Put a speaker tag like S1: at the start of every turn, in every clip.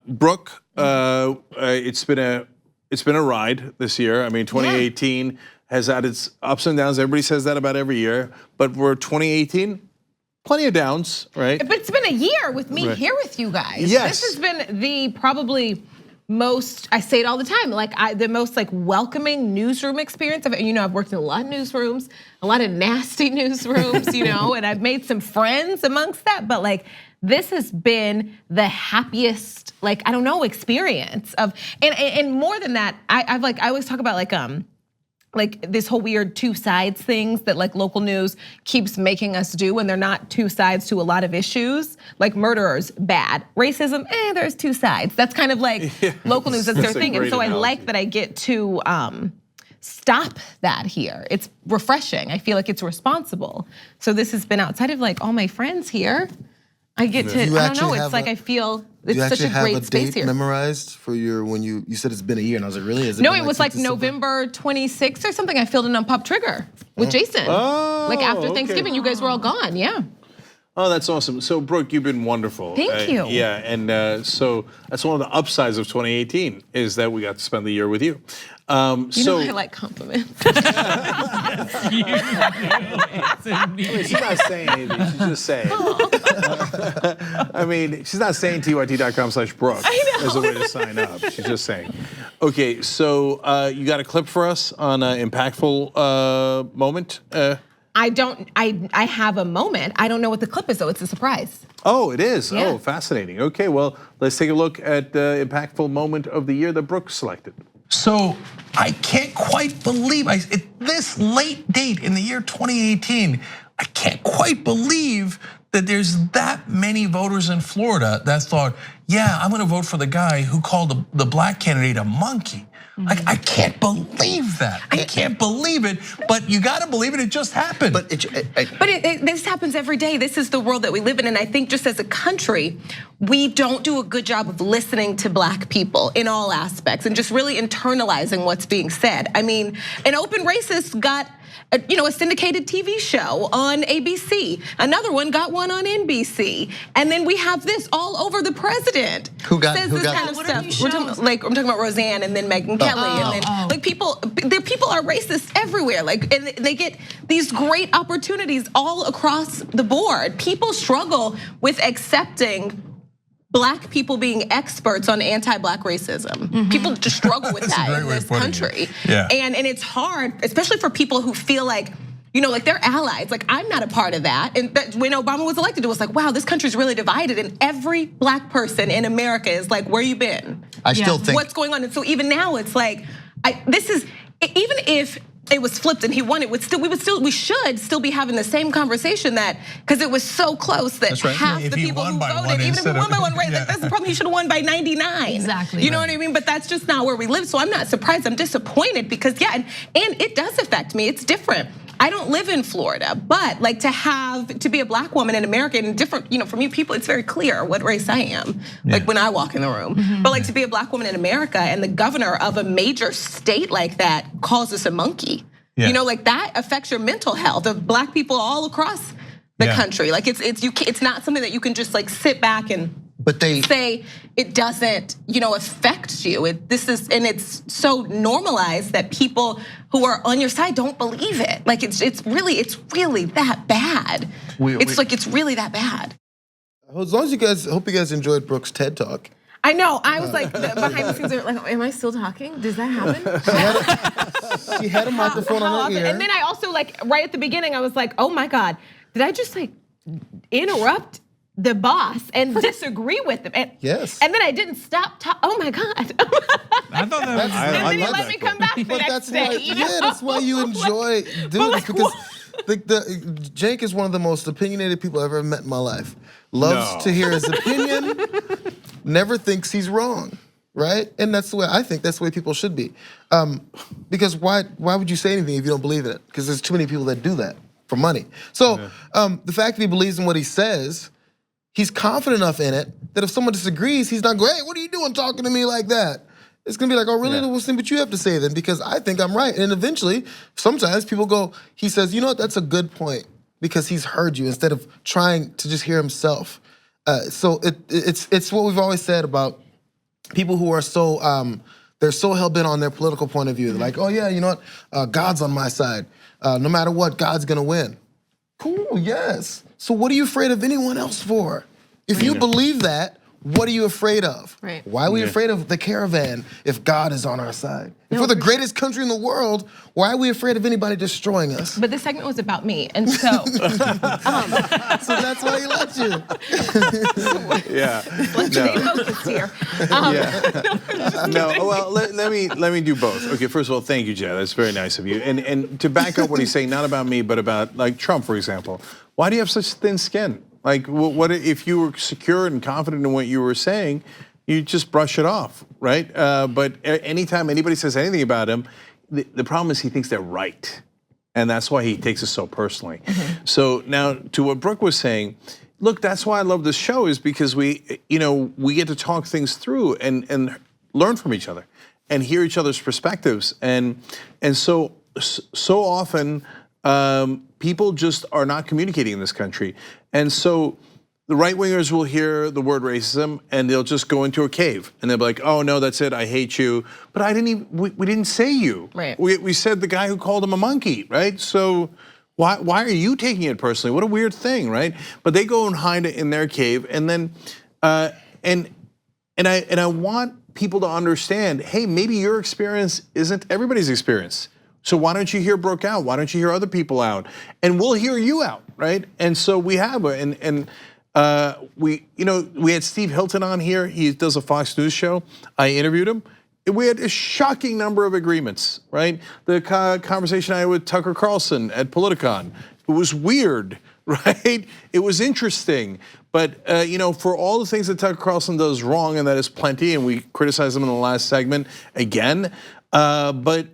S1: Brooke, it's been a ride this year. I mean, 2018 has had its ups and downs. Everybody says that about every year, but we're 2018. Plenty of downs, right?
S2: But it's been a year with me here with you guys.
S1: Yes.
S2: This has been the probably most, I say it all the time, the most welcoming newsroom experience. I've worked in a lot of newsrooms, a lot of nasty newsrooms, and I've made some friends amongst that. But this has been the happiest, experience of, and more than that, I always talk about this whole weird two sides things that local news keeps making us do when they're not two sides to a lot of issues. Like murderers, bad. Racism, there's two sides. That's kind of local news, that's their thing. And so I like that I get to stop that here. It's refreshing. I feel like it's responsible. So this has been outside of all my friends here. I get to, I don't know, it's I feel it's such a great space here.
S3: Memorized for your, when you said it's been a year, and I was like, really?
S2: No, it was November 26th or something. I filled in on Pop Trigger with Jason. After Thanksgiving, you guys were all gone, yeah.
S1: Oh, that's awesome. So Brooke, you've been wonderful.
S2: Thank you.
S1: Yeah, and so that's one of the upsides of 2018 is that we got to spend the year with you.
S2: You know I like compliments.
S1: She's not saying anything, she's just saying. I mean, she's not saying tyt.com/Brooke as a way to sign up. She's just saying. Okay, so you got a clip for us on an impactful moment?
S2: I have a moment. I don't know what the clip is though, it's a surprise.
S1: Oh, it is?
S2: Yeah.
S1: Oh, fascinating. Okay, well, let's take a look at the impactful moment of the year that Brooke selected.
S4: So I can't quite believe, this late date in the year 2018, I can't quite believe that there's that many voters in Florida that thought, yeah, I'm gonna vote for the guy who called the black candidate a monkey. I can't believe that. I can't believe it, but you gotta believe it, it just happened.
S2: But this happens every day. This is the world that we live in. And I think just as a country, we don't do a good job of listening to black people in all aspects and just really internalizing what's being said. I mean, an open racist got a syndicated TV show on ABC. Another one got one on NBC. And then we have this all over the president.
S3: Who got
S2: this kind of stuff. I'm talking about Roseanne and then Megyn Kelly. And then people are racist everywhere. And they get these great opportunities all across the board. People struggle with accepting black people being experts on anti-black racism. People just struggle with that in this country. And it's hard, especially for people who feel like they're allies. I'm not a part of that. And when Obama was elected, it was wow, this country's really divided. And every black person in America is where you been?
S3: I still think.
S2: What's going on? And so even now it's this is, even if it was flipped and he won, we should still be having the same conversation because it was so close that half the people who voted, even if he won by one, right? That's the problem. He should have won by 99.
S5: Exactly.
S2: You know what I mean? But that's just not where we live. So I'm not surprised. I'm disappointed because and it does affect me. It's different. I don't live in Florida, but to be a black woman in America and different, from you people, it's very clear what race I am. When I walk in the room, but to be a black woman in America and the governor of a major state like that calls us a monkey. That affects your mental health of black people all across the country. It's not something that you can just sit back and say it doesn't, affect you. It's so normalized that people who are on your side don't believe it. It's really that bad. It's really that bad.
S3: As long as you guys, hope you guys enjoyed Brooke's TED Talk.
S2: I know. I was behind the scenes, am I still talking? Does that happen?
S3: She had a microphone on her ear.
S2: And then I also right at the beginning, I was oh my God, did I just interrupt the boss and disagree with him? And,
S3: yes.
S2: And then I didn't stop talking. Oh my God.
S5: I thought that was.
S2: And then he let me come back the next day.
S3: That's why you enjoy doing this because Cenk is one of the most opinionated people I've ever met in my life. Loves to hear his opinion. Never thinks he's wrong, right? And that's the way I think. That's the way people should be. Because why would you say anything if you don't believe in it? Because there's too many people that do that for money. So the fact that he believes in what he says, he's confident enough in it that if someone disagrees, he's not going, hey, what are you doing talking to me like that? It's gonna be oh really? We'll see what you have to say then because I think I'm right. And eventually, sometimes people go, he says, you know what, that's a good point because he's heard you instead of trying to just hear himself. So it's what we've always said about people who are so they're so hell-bent on their political point of view. They're like, oh yeah, you know what? God's on my side. No matter what, God's gonna win. Cool, yes. So what are you afraid of anyone else for? If you believe that, what are you afraid of?
S2: Right.
S3: Why are we afraid of the caravan if God is on our side? If we're the greatest country in the world, why are we afraid of anybody destroying us?
S2: But this segment was about me, and so.
S3: So that's why he let you.
S1: Yeah.
S2: Let's stay focused here.
S1: No, well, let me do both. Okay, first of all, thank you, Jay. That's very nice of you. And to back up what he's saying, not about me, but about like Trump, for example. Why do you have such thin skin? Like, what if you were secure and confident in what you were saying, you just brush it off, right? But anytime anybody says anything about him, the problem is he thinks they're right. And that's why he takes it so personally. So now to what Brooke was saying, look, that's why I love this show, is because we get to talk things through and learn from each other and hear each other's perspectives. And so often people just are not communicating in this country. And so the right-wingers will hear the word racism and they'll just go into a cave and they'll be like, oh no, that's it, I hate you. But we didn't say you.
S2: Right.
S1: We said the guy who called him a monkey, right? So why are you taking it personally? What a weird thing, right? But they go and hide it in their cave, and then and I want people to understand, hey, maybe your experience isn't everybody's experience. So why don't you hear Brooke out? Why don't you hear other people out? And we'll hear you out, right? And so we have, we had Steve Hilton on here. He does a Fox News show. I interviewed him. We had a shocking number of agreements, right? The conversation I had with Tucker Carlson at Politicon, it was weird, right? It was interesting. But for all the things that Tucker Carlson does wrong, and that is plenty, and we criticized him in the last segment again, but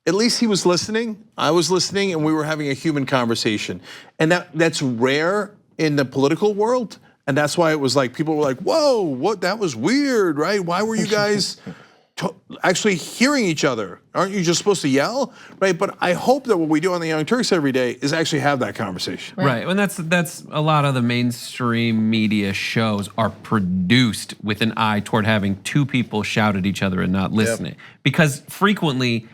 S1: at least he was listening, I was listening, and we were having a human conversation. And that's rare in the political world, and that's why it was like, people were like, whoa, what, that was weird, right? Why were you guys actually hearing each other? Aren't you just supposed to yell, right? But I hope that what we do on the Young Turks every day is actually have that conversation.
S5: Right, and that's a lot of the mainstream media shows are produced with an eye toward having two people shout at each other and not listening. Because frequently,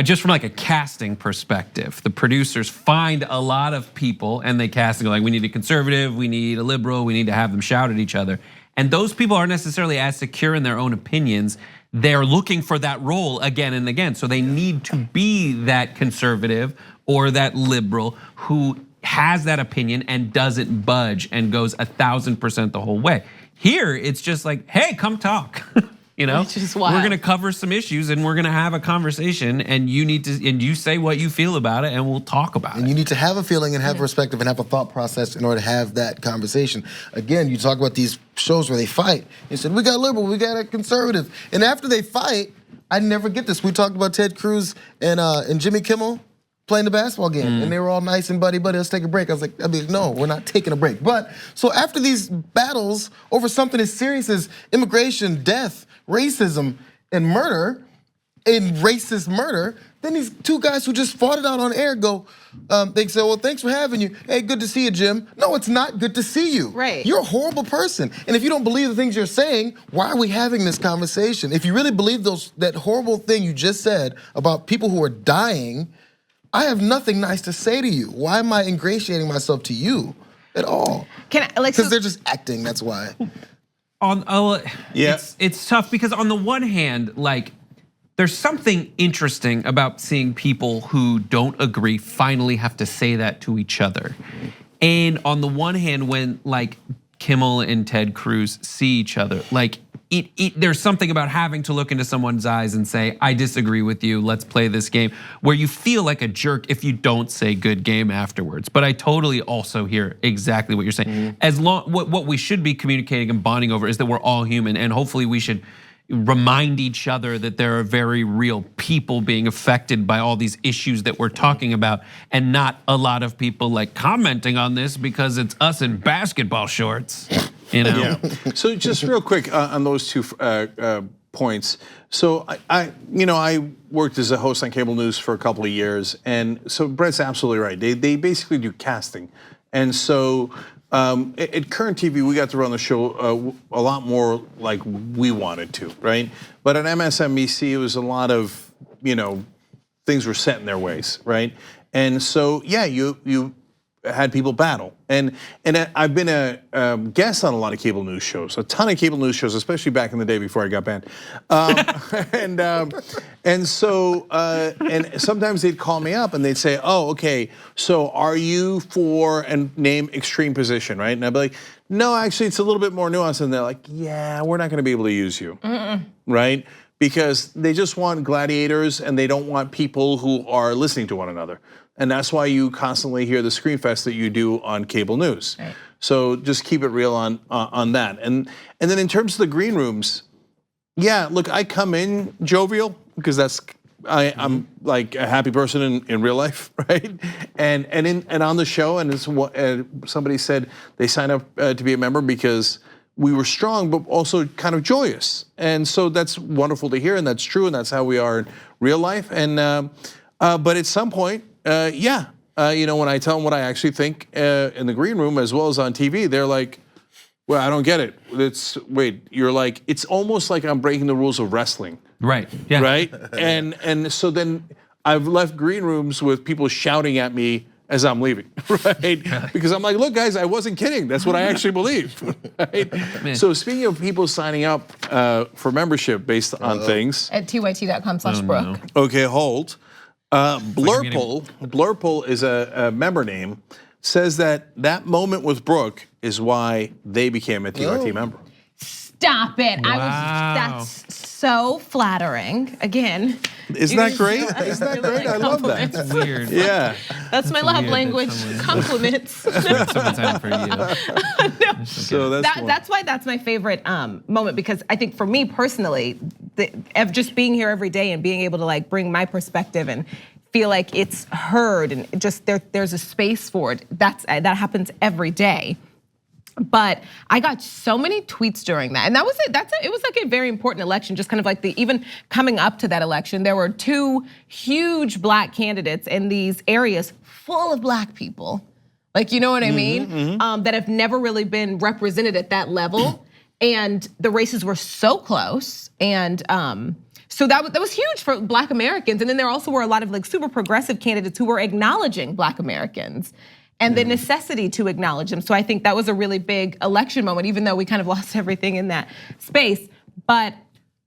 S5: just from like a casting perspective, the producers find a lot of people and they cast and go like, we need a conservative, we need a liberal, we need to have them shout at each other. And those people aren't necessarily as secure in their own opinions. They're looking for that role again and again. So they need to be that conservative or that liberal who has that opinion and doesn't budge and goes 1000% the whole way. Here, it's just like, hey, come talk.
S2: Which is wild.
S5: We're gonna cover some issues and we're gonna have a conversation, and you say what you feel about it, and we'll talk about it.
S3: And you need to have a feeling and have perspective and have a thought process in order to have that conversation. Again, you talk about these shows where they fight. You said, we got liberal, we got a conservative. And after they fight, I never get this. We talked about Ted Cruz and Jimmy Kimmel playing the basketball game, and they were all nice and buddy, let's take a break. I was like, no, we're not taking a break. But, so after these battles over something as serious as immigration, death, racism, and murder, and racist murder, then these two guys who just fought it out on air go, they say, well, thanks for having you. Hey, good to see you, Jim. No, it's not good to see you.
S2: Right.
S3: You're a horrible person. And if you don't believe the things you're saying, why are we having this conversation? If you really believe that horrible thing you just said about people who are dying, I have nothing nice to say to you. Why am I ingratiating myself to you at all? Because they're just acting, that's why.
S5: It's tough because on the one hand, like, there's something interesting about seeing people who don't agree finally have to say that to each other. And on the one hand, when like Kimmel and Ted Cruz see each other, like there's something about having to look into someone's eyes and say, I disagree with you, let's play this game, where you feel like a jerk if you don't say good game afterwards. But I totally also hear exactly what you're saying. As long, what we should be communicating and bonding over is that we're all human, and hopefully we should remind each other that there are very real people being affected by all these issues that we're talking about, and not a lot of people like commenting on this because it's us in basketball shorts.
S1: Yeah. So just real quick on those two points. So I worked as a host on cable news for a couple of years, and so Brett's absolutely right. They basically do casting, and so at Current TV, we got to run the show a lot more like we wanted to, right? But at MSNBC, it was a lot of, things were set in their ways, right? And so, yeah, you had people battle. And I've been a guest on a lot of cable news shows, a ton of cable news shows, especially back in the day before I got banned. And sometimes they'd call me up and they'd say, oh, okay, so are you for, and name extreme position, right? And I'd be like, no, actually it's a little bit more nuanced. And they're like, yeah, we're not gonna be able to use you, right? Because they just want gladiators and they don't want people who are listening to one another. And that's why you constantly hear the scream fest that you do on cable news. Right. So just keep it real on that. And then in terms of the green rooms, yeah, look, I come in jovial because I'm like a happy person in real life, right? And on the show, and it's what somebody said they signed up to be a member because we were strong, but also kind of joyous. And so that's wonderful to hear, and that's true, and that's how we are in real life. And but at some point, when I tell them what I actually think in the green room as well as on TV, they're like, well, I don't get it. You're like, it's almost like I'm breaking the rules of wrestling.
S5: Right, yeah.
S1: Right? And so then I've left green rooms with people shouting at me as I'm leaving, right? Because I'm like, look, guys, I wasn't kidding. That's what I actually believe, right? So speaking of people signing up for membership based on things.
S2: At tyt.com/Brooke.
S1: Okay, hold. Blurple is a member name, says that moment with Brooke is why they became a TYT member.
S2: Stop it.
S5: Wow.
S2: That's so flattering. Again.
S1: Isn't that great? Isn't that great? I love that.
S5: That's weird.
S1: Yeah.
S2: That's my love language. Compliments.
S5: Time for you.
S2: No.
S1: So
S2: that's why that's my favorite moment, because I think for me personally, of just being here every day and being able to like bring my perspective and feel like it's heard and just there's a space for it. That happens every day. But I got so many tweets during that, and that was it. It was like a very important election. Just kind of like even coming up to that election, there were two huge black candidates in these areas full of black people, like you know what I mean, that have never really been represented at that level, and the races were so close, and so that was huge for black Americans. And then there also were a lot of like super progressive candidates who were acknowledging black Americans and the necessity to acknowledge them. So I think that was a really big election moment, even though we kind of lost everything in that space. But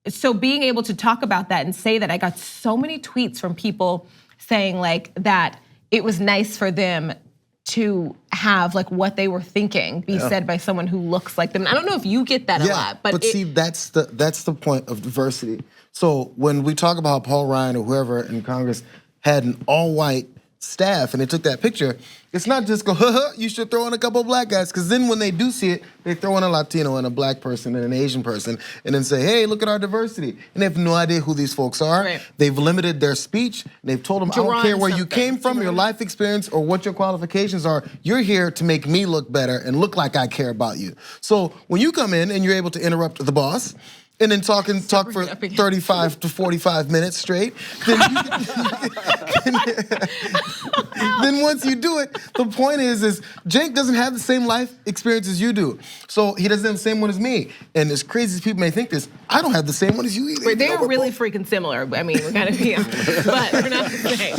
S2: so being able to talk about that and say that, I got so many tweets from people saying like that it was nice for them to have like what they were thinking be said by someone who looks like them. I don't know if you get that a lot, but
S3: see, that's the point of diversity. So when we talk about Paul Ryan or whoever in Congress had an all-white staff and they took that picture, it's not just go, you should throw in a couple of black guys, because then when they do see it, they throw in a Latino and a black person and an Asian person and then say, hey, look at our diversity. And they have no idea who these folks are. Right. They've limited their speech. They've told them, I don't care where you came from, your life experience, or what your qualifications are. You're here to make me look better and look like I care about you. So when you come in and you're able to interrupt the boss, and then talk for 35 to 45 minutes straight, then then once you do it, the point is Cenk doesn't have the same life experience as you do. So he doesn't have the same one as me. And as crazy as people may think this, I don't have the same one as you either.
S2: But they're really freaking similar. I mean, we're gonna be honest, but we're not the same.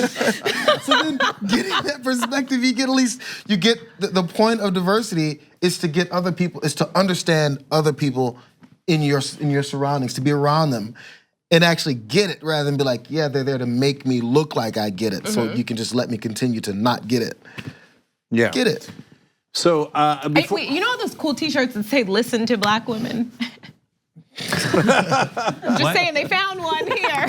S3: So then getting that perspective, you get the point of diversity is to get other people, is to understand other people in your surroundings, to be around them and actually get it, rather than be like, yeah, they're there to make me look like I get it, so you can just let me continue to not get it.
S1: Yeah.
S3: Get it.
S1: So before,
S2: wait, you know those cool t-shirts that say listen to black women? I'm just saying, they found one here.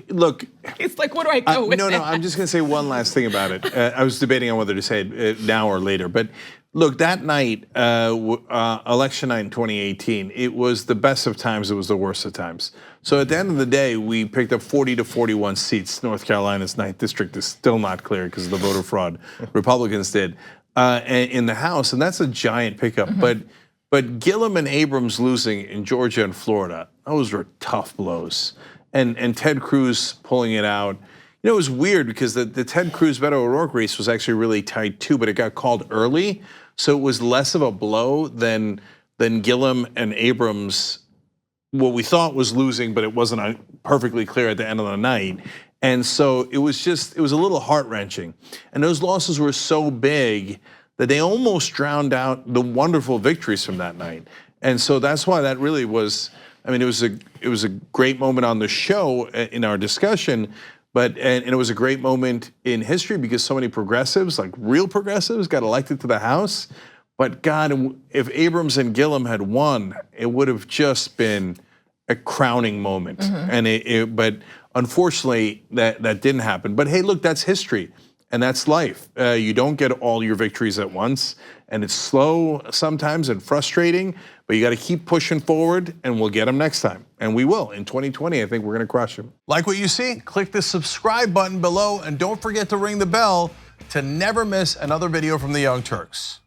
S1: Look.
S2: It's like, what do I go with?
S1: No, I'm just gonna say one last thing about it. I was debating on whether to say it now or later, but look, that night, election night in 2018, it was the best of times, it was the worst of times. So at the end of the day, we picked up 40 to 41 seats. North Carolina's 9th district is still not clear because of the voter fraud Republicans did in the House, and that's a giant pickup. But Gillum and Abrams losing in Georgia and Florida, those were tough blows. And Ted Cruz pulling it out. You know, it was weird because the Ted Cruz Beto O'Rourke race was actually really tight too, but it got called early, so it was less of a blow than Gillum and Abrams. What we thought was losing, but it wasn't perfectly clear at the end of the night. And so it was a little heart-wrenching. And those losses were so big that they almost drowned out the wonderful victories from that night. And so that's why that really was, I mean, it was a great moment on the show in our discussion, and it was a great moment in history because so many progressives, like real progressives, got elected to the House. But God, if Abrams and Gillum had won, it would have just been a crowning moment. And but unfortunately, that didn't happen. But hey, look, that's history and that's life. You don't get all your victories at once, and it's slow sometimes and frustrating. But you got to keep pushing forward, and we'll get them next time. And we will. In 2020, I think we're going to crush them. Like what you see? Click the subscribe button below, and don't forget to ring the bell to never miss another video from the Young Turks.